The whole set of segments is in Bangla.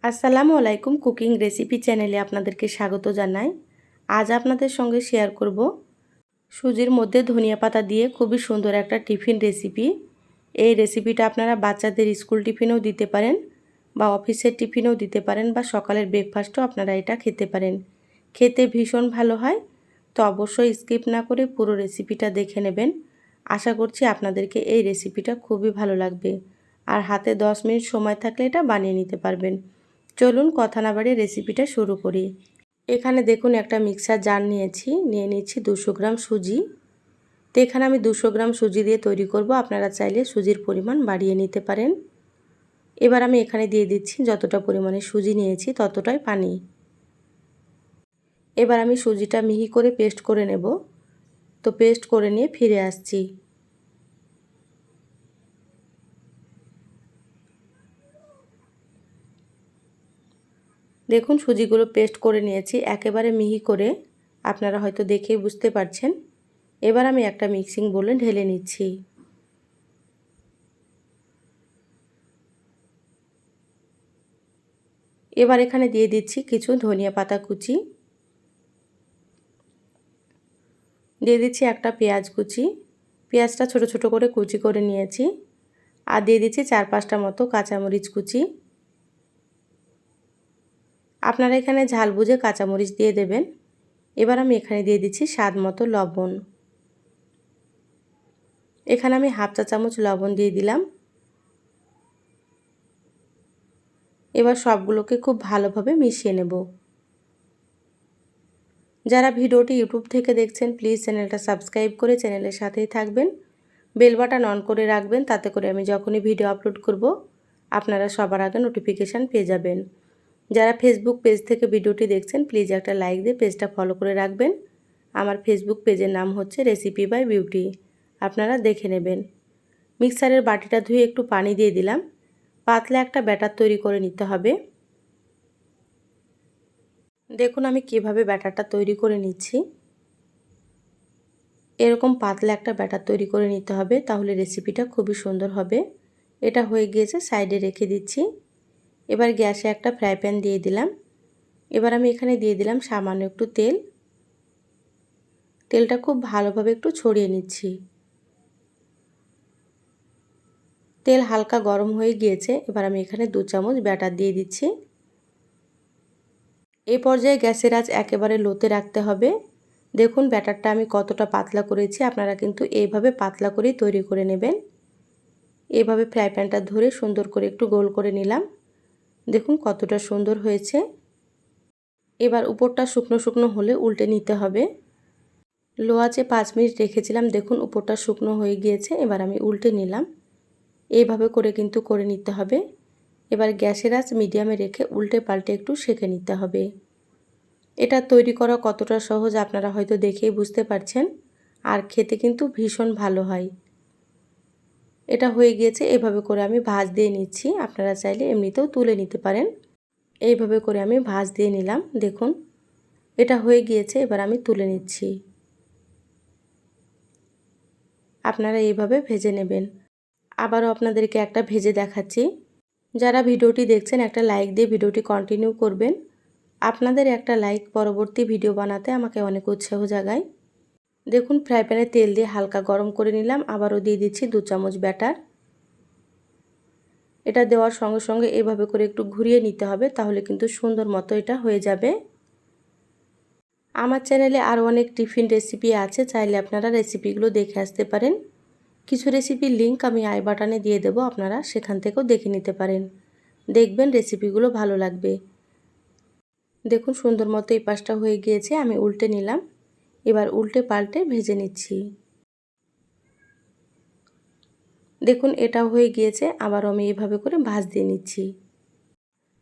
আসসালামু আলাইকুম কুকিং রেসিপি চ্যানেলে আপনাদেরকে স্বাগত জানাই। আজ আপনাদের সঙ্গে শেয়ার করব সুজির মধ্যে ধনিয়া পাতা দিয়ে খুবই সুন্দর একটা টিফিন রেসিপি। এই রেসিপিটা আপনারা বাচ্চাদের স্কুল টিফিনেও দিতে পারেন বা অফিসের টিফিনেও দিতে পারেন বা সকালের ব্রেকফাস্টও আপনারা এটা খেতে পারেন। খেতে ভীষণ ভালো হয়। তো অবশ্যই স্কিপ না করে পুরো রেসিপিটা দেখে নেবেন। আশা করছি আপনাদেরকে এই রেসিপিটা খুবই ভালো লাগবে। আর হাতে 10 মিনিট সময় থাকলে এটা বানিয়ে নিতে পারবেন। চলুন কথা না বাড়িয়ে রেসিপিটা শুরু করি। এখানে দেখুন একটা মিক্সার জার নিয়ে নিচ্ছি 200 গ্রাম সুজি। তো এখানে আমি 200 গ্রাম সুজি দিয়ে তৈরি করব। আপনারা চাইলে সুজির পরিমাণ বাড়িয়ে নিতে পারেন। এবার আমি এখানে দিয়ে দিচ্ছি যতটা পরিমাণে সুজি নিয়েছি ততটাই পানি। এবার আমি সুজিটা মিহি করে পেস্ট করে নেব। তো পেস্ট করে নিয়ে ফিরে আসছি। দেখুন সুজিগুলো পেস্ট করে নিয়েছি একেবারে মিহি করে, আপনারা হয়তো দেখেই বুঝতে পারছেন। এবার আমি একটা মিক্সিং বোলে ঢেলে নিচ্ছি। এবার এখানে দিয়ে দিচ্ছি কিছু ধনিয়া পাতা কুচি, দিয়ে দিচ্ছি একটা পেঁয়াজ কুচি, পেঁয়াজটা ছোট ছোট করে কুচি করে নিয়েছি, আর দিয়ে দিচ্ছি 4-5টা মতো কাঁচামরিচ কুচি। আপনারা এখানে ঝাল বুঝে কাঁচামরিচ দিয়ে দেবেন। এবার আমি এখানে দিয়ে দিচ্ছি স্বাদ মতো লবণ। এখানে আমি 1/2 চা চামচ লবণ দিয়ে দিলাম। এবার সবগুলোকে খুব ভালোভাবে মিশিয়ে নেব। যারা ভিডিওটি ইউটিউব থেকে দেখছেন প্লিজ চ্যানেলটা সাবস্ক্রাইব করে চ্যানেলের সাথেই থাকবেন। বেল বাটন অন করে রাখবেন, তাতে করে আমি যখনই ভিডিও আপলোড করব আপনারা সবার আগে নোটিফিকেশান পেয়ে যাবেন। যারা ফেসবুক পেজ থেকে ভিডিওটি দেখছেন প্লিজ একটা লাইক দিয়ে পেজটা ফলো করে রাখবেন। আমার ফেসবুক পেজের নাম হচ্ছে রেসিপি বাই বিউটি, আপনারা দেখে নেবেন। মিক্সারের বাটিটা ধুয়ে একটু পানি দিয়ে দিলাম। পাতলা একটা ব্যাটার তৈরি করে নিতে হবে। দেখুন আমি কিভাবে ব্যাটারটা তৈরি করে নিচ্ছি। এরকম পাতলা একটা ব্যাটার তৈরি করে নিতে হবে, তাহলে রেসিপিটা খুবই সুন্দর হবে। এটা হয়ে গিয়েছে, সাইডে রেখে দিচ্ছি। এবার গ্যাসে একটা ফ্রাই প্যান দিয়ে দিলাম। এবার আমি এখানে দিয়ে দিলাম সামান্য একটু তেল। তেলটা খুব ভালোভাবে একটু ছড়িয়ে নিচ্ছি। তেল হালকা গরম হয়ে গিয়েছে। এবার আমি এখানে 2 চামচ ব্যাটার দিয়ে দিচ্ছি। এই পর্যায়ে গ্যাসের আঁচ একেবারে লোতে রাখতে হবে। দেখুন ব্যাটারটা আমি কতটা পাতলা করেছি, আপনারা কিন্তু এইভাবে পাতলা করেই তৈরি করে নেবেন। এইভাবে ফ্রাই প্যানটা ধরে সুন্দর করে একটু গোল করে নিলাম। দেখুন কতটা সুন্দর হয়েছে। এবার উপরটা শুকনো শুকনো হলে উল্টে নিতে হবে। লো আঁচে 5 মিনিট রেখেছিলাম, দেখুন উপরটা শুকনো হয়ে গিয়েছে। এবার আমি উল্টে নিলাম। এইভাবে করে কিন্তু করে নিতে হবে। এবার গ্যাসের আঁচ মিডিয়ামে রেখে উল্টে পাল্টে একটু সেঁকে নিতে হবে। এটা তৈরি করা কতটা সহজ আপনারা হয়তো দেখেই বুঝতে পারছেন, আর খেতে কিন্তু ভীষণ ভালো হয়। এটা হয়ে গিয়েছে, এভাবে করে আমি ভাঁজ দিয়ে নিচ্ছি। আপনারা চাইলে এমনিতেও তুলে নিতে পারেন। এইভাবে করে আমি ভাঁজ দিয়ে নিলাম। দেখুন এটা হয়ে গিয়েছে, এবার আমি তুলে নিচ্ছি। আপনারা এইভাবে ভেজে নেবেন। আবারও আপনাদেরকে একটা ভেজে দেখাচ্ছি। যারা ভিডিওটি দেখছেন একটা লাইক দিয়ে ভিডিওটি কন্টিনিউ করবেন। আপনাদের একটা লাইক পরবর্তী ভিডিও বানাতে আমাকে অনেক উৎসাহ জাগায়। দেখুন ফ্রাই প্যানে তেল দিয়ে হালকা গরম করে নিলাম। আবারও দিয়ে দিচ্ছি 2 চামচ ব্যাটার। এটা দেওয়ার সঙ্গে সঙ্গে এভাবে করে একটু ঘুরিয়ে নিতে হবে, তাহলে কিন্তু সুন্দর মতো এটা হয়ে যাবে। আমার চ্যানেলে আরও অনেক টিফিন রেসিপি আছে, চাইলে আপনারা রেসিপিগুলো দেখে আসতে পারেন। কিছু রেসিপির লিংক আমি আই বাটনে দিয়ে দেবো, আপনারা সেখান থেকেও দেখে নিতে পারেন। দেখবেন রেসিপিগুলো ভালো লাগবে। দেখুন সুন্দর মতো এই পাশটা হয়ে গিয়েছে, আমি উল্টে নিলাম। এবার উল্টে পাল্টে ভেজে নিচ্ছি। দেখুন এটা হয়ে গিয়েছে, আবারও আমি এইভাবে করে ভাঁজ দিয়ে নিচ্ছি।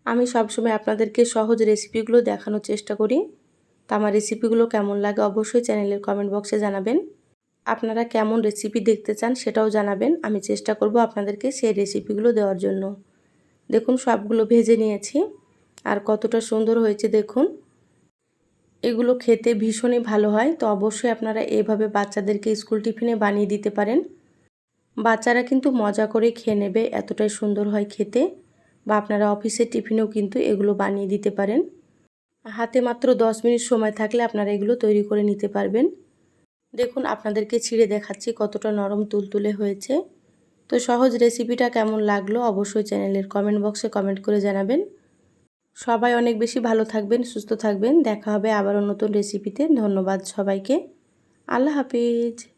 আমি সবসময় আপনাদেরকে সহজ রেসিপিগুলো দেখানোর চেষ্টা করি। তো আমার রেসিপিগুলো কেমন লাগে অবশ্যই চ্যানেলের কমেন্ট বক্সে জানাবেন। আপনারা কেমন রেসিপি দেখতে চান সেটাও জানাবেন, আমি চেষ্টা করব আপনাদেরকে সেই রেসিপিগুলো দেওয়ার জন্য। দেখুন সবগুলো ভেজে নিয়েছি, আর কতটা সুন্দর হয়েছে দেখুন। এগুলো খেতে ভীষণই ভালো হয়। তো অবশ্যই আপনারা এভাবে বাচ্চাদেরকে স্কুল টিফিনে বানিয়ে দিতে পারেন। বাচ্চারা কিন্তু মজা করে খেয়ে নেবে, এতটাই সুন্দর হয় খেতে। বা আপনারা অফিসের টিফিনেও কিন্তু এগুলো বানিয়ে দিতে পারেন। হাতে মাত্র 10 মিনিট সময় থাকলে আপনারা এগুলো তৈরি করে নিতে পারবেন। দেখুন আপনাদেরকে ছিঁড়ে দেখাচ্ছি কতটা নরম তুলতুলে হয়েছে। তো সহজ রেসিপিটা কেমন লাগলো অবশ্যই চ্যানেলের কমেন্ট বক্সে কমেন্ট করে জানাবেন। সবাই অনেক বেশি ভালো থাকবেন, সুস্থ থাকবেন। দেখা হবে আবারও নতুন রেসিপিতে। ধন্যবাদ সবাইকে। আল্লাহ হাফিজ।